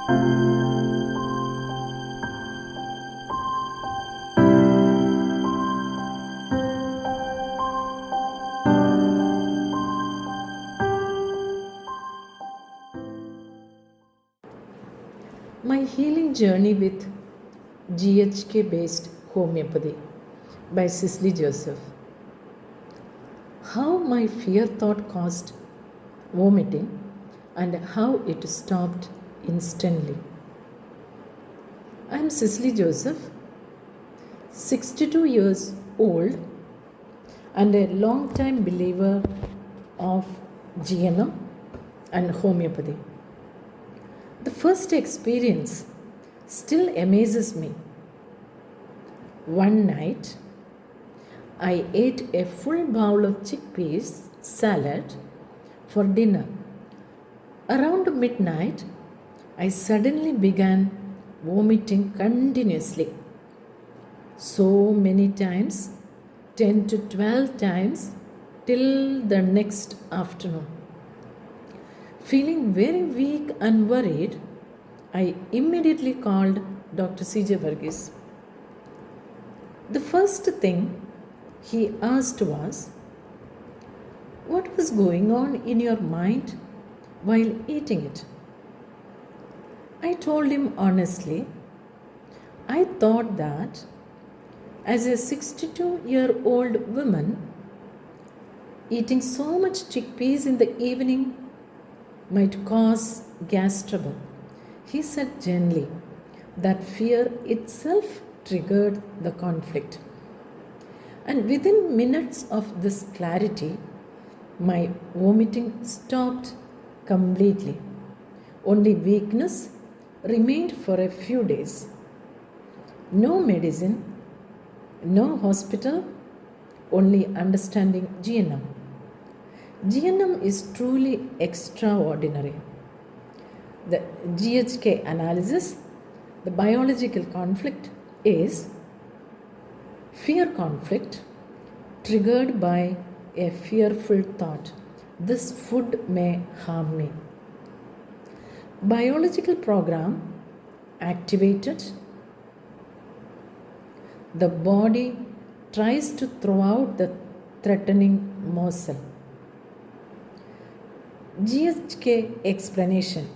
My healing journey with GHK based homeopathy by Sicily Joseph. How my fear thought caused vomiting and how it stopped instantly. I am Sicily Joseph, 62 years old and a long-time believer of GNM and homeopathy. The first experience still amazes me. One night, I ate a full bowl of chickpeas salad for dinner. Around midnight, I suddenly began vomiting continuously. So many times, 10 to 12 times, till the next afternoon. Feeling very weak and worried, I immediately called Dr. C.J. Varghese. The first thing he asked was, "What was going on in your mind while eating it?" I told him honestly, I thought that as a 62-year-old woman, eating so much chickpeas in the evening might cause gas trouble. He said gently that fear itself triggered the conflict. And within minutes of this clarity, my vomiting stopped completely. Only weakness remained for a few days. No medicine, no hospital, only understanding GNM. GNM is truly extraordinary. The GHK analysis, the biological conflict is fear conflict triggered by a fearful thought. This food may harm me. Biological program activated. The body tries to throw out the threatening morsel. GHK explanation.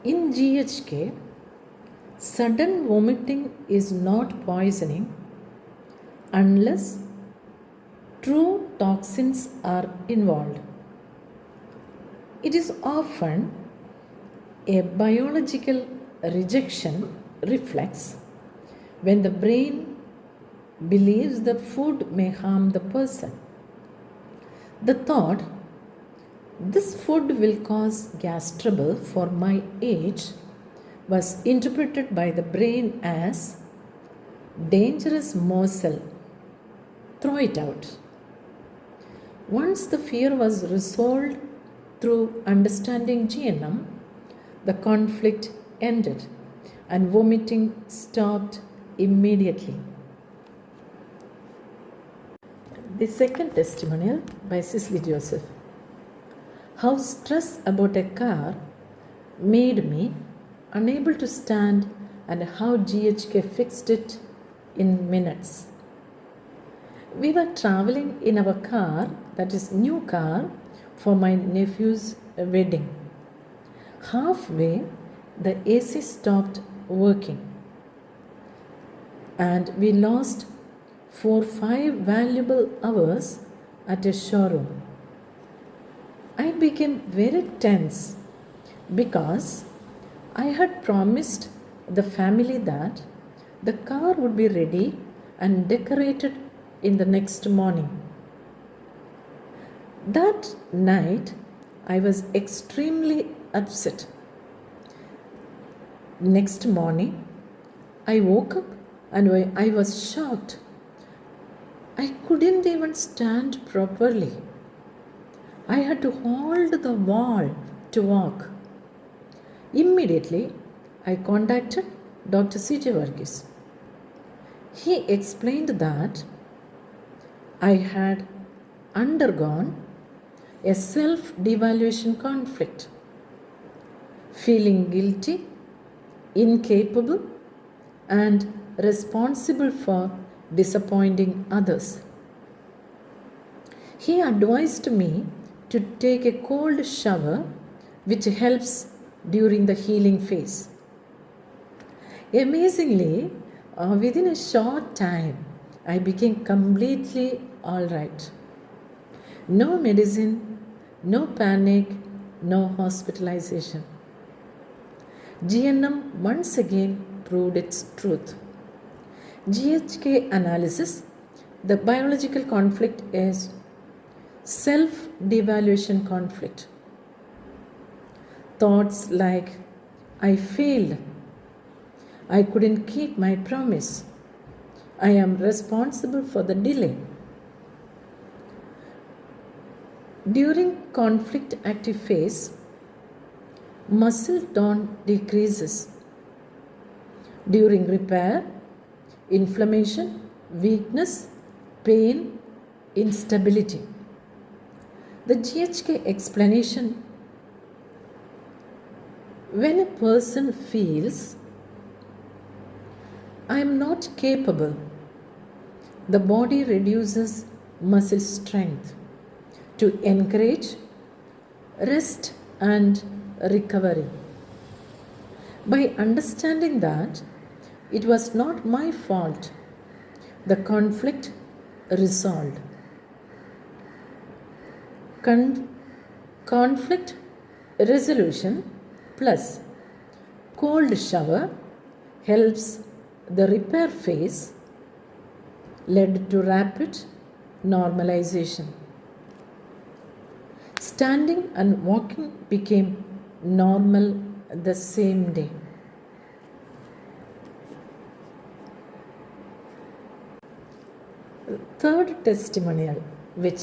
In GHK, sudden vomiting is not poisoning unless true toxins are involved. It is often a biological rejection reflex when the brain believes the food may harm the person. The thought, "This food will cause gas trouble for my age," was interpreted by the brain as dangerous morsel. Throw it out. Once the fear was resolved through understanding GNM, the conflict ended and vomiting stopped immediately. The second testimonial by Sicily Joseph. How stress about a car made me unable to stand and how GHK fixed it in minutes. We were traveling in our car, that is new car, for my nephew's wedding. Halfway, the AC stopped working and we lost 4-5 valuable hours at a showroom. I became very tense because I had promised the family that the car would be ready and decorated in the next morning. That night, I was extremely upset. Next morning, I woke up and I was shocked. I couldn't even stand properly. I had to hold the wall to walk. Immediately, I contacted Dr. C.J. Varghese. He explained that I had undergone a self-devaluation conflict. feeling guilty, incapable, and responsible for disappointing others. He advised me to take a cold shower, which helps during the healing phase. Amazingly, within a short time, I became completely all right. No medicine, no panic, no hospitalization. GNM once again proved its truth. GHK analysis, the biological conflict is self-devaluation conflict. Thoughts like, I failed, I couldn't keep my promise, I am responsible for the delay. During conflict active phase, muscle tone decreases. During repair, inflammation, weakness, pain, instability. The GHK explanation: when a person feels, I am not capable, the body reduces muscle strength to encourage rest and recovery. By understanding that it was not my fault, the conflict resolved. Conflict resolution plus cold shower helps the repair phase, led to rapid normalization. Standing and walking became normal the same day. Third testimonial which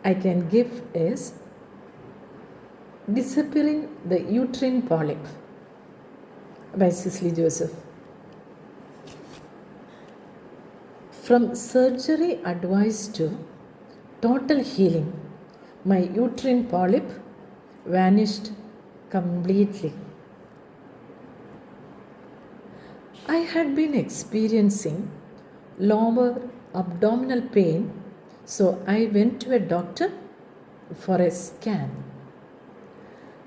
I can give is Disappearing the Uterine Polyp by Sicily Joseph. From surgery advice to total healing, my uterine polyp vanished completely. I had been experiencing lower abdominal pain, so I went to a doctor for a scan.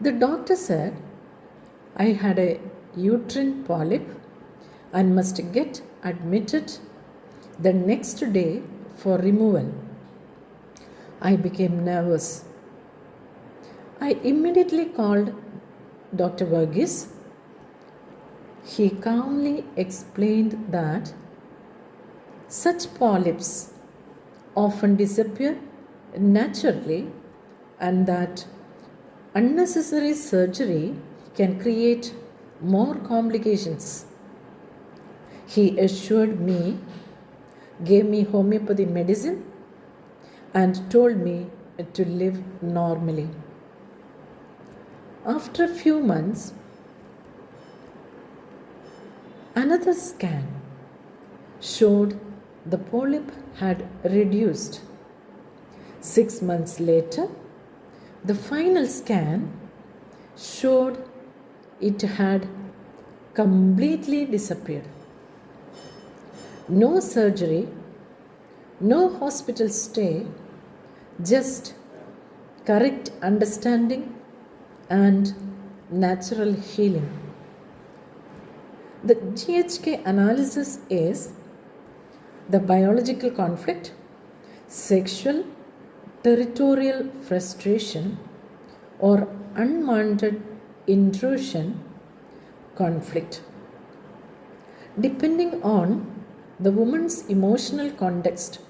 The doctor said I had a uterine polyp and must get admitted the next day for removal. I became nervous. I immediately called Dr. Verghese. He calmly explained that such polyps often disappear naturally and that unnecessary surgery can create more complications. He assured me, gave me homeopathy medicine, and told me to live normally. After a few months, another scan showed the polyp had reduced. 6 months later, the final scan showed it had completely disappeared. No surgery, no hospital stay, just correct understanding and natural healing. The GHK analysis is the biological conflict, sexual territorial frustration, or unwanted intrusion conflict. Depending on the woman's emotional context,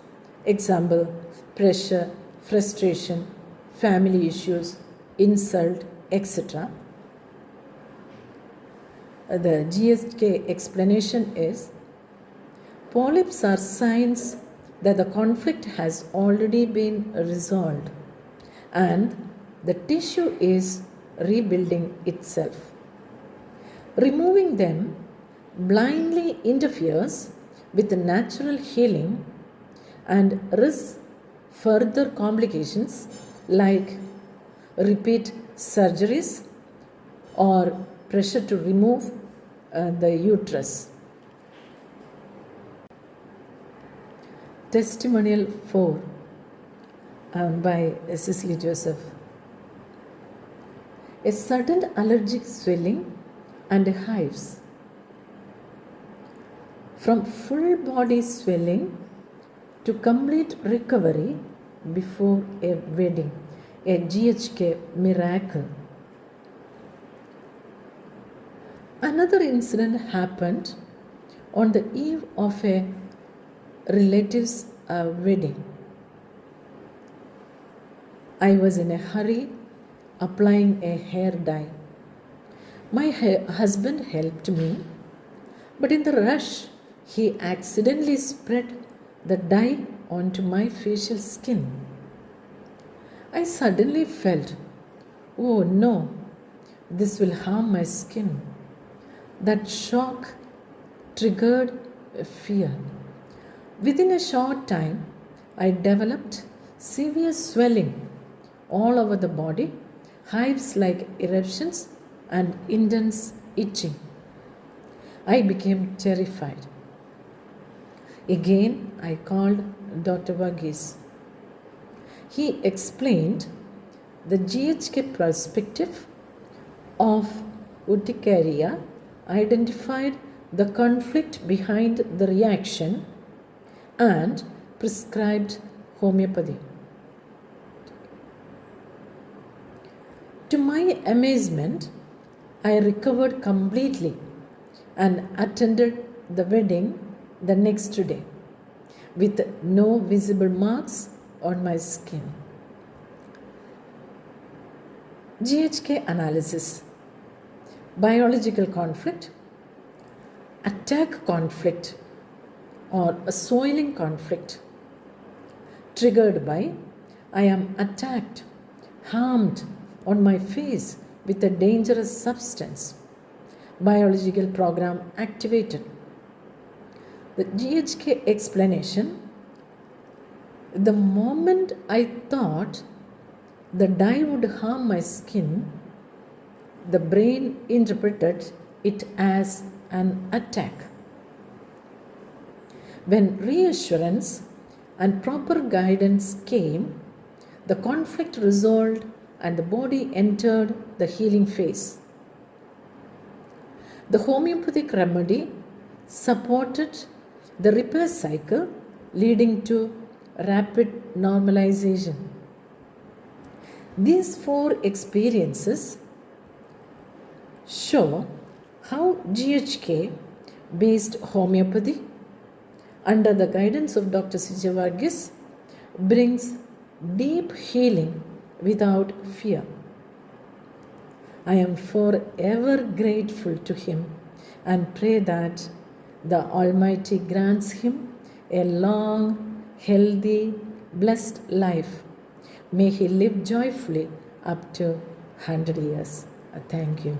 example, pressure, frustration, family issues, insult, etc. The GHK explanation is polyps are signs that the conflict has already been resolved and the tissue is rebuilding itself. Removing them blindly interferes with the natural healing and risks further complications like repeat surgeries or pressure to remove the uterus. Testimonial 4 by Sicily Joseph. A sudden allergic swelling and hives. From full body swelling to complete recovery before a wedding, a GHK miracle. Another incident happened on the eve of a relative's wedding. I was in a hurry applying a hair dye. My husband helped me, but in the rush, he accidentally spread the dye onto my facial skin. I suddenly felt, oh no, this will harm my skin. That shock triggered fear. Within a short time, I developed severe swelling all over the body, hives like eruptions, and intense itching. I became terrified. Again, I called Dr. Varghese. He explained the GHK perspective of urticaria, identified the conflict behind the reaction, and prescribed homeopathy. To my amazement, I recovered completely and attended the wedding the next day with no visible marks on my skin. GHK analysis: biological conflict, attack conflict, or a soiling conflict triggered by I am attacked, harmed on my face with a dangerous substance. Biological program activated. The GHK explanation: the moment I thought the dye would harm my skin, the brain interpreted it as an attack. When reassurance and proper guidance came, the conflict resolved and the body entered the healing phase. The homeopathic remedy supported the repair cycle, leading to rapid normalization. These 4 experiences show how GHK based homeopathy under the guidance of Dr. C.J. Varghese brings deep healing without fear. I am forever grateful to him and pray that the Almighty grants him a long, healthy, blessed life. May he live joyfully up to 100 years. Thank you.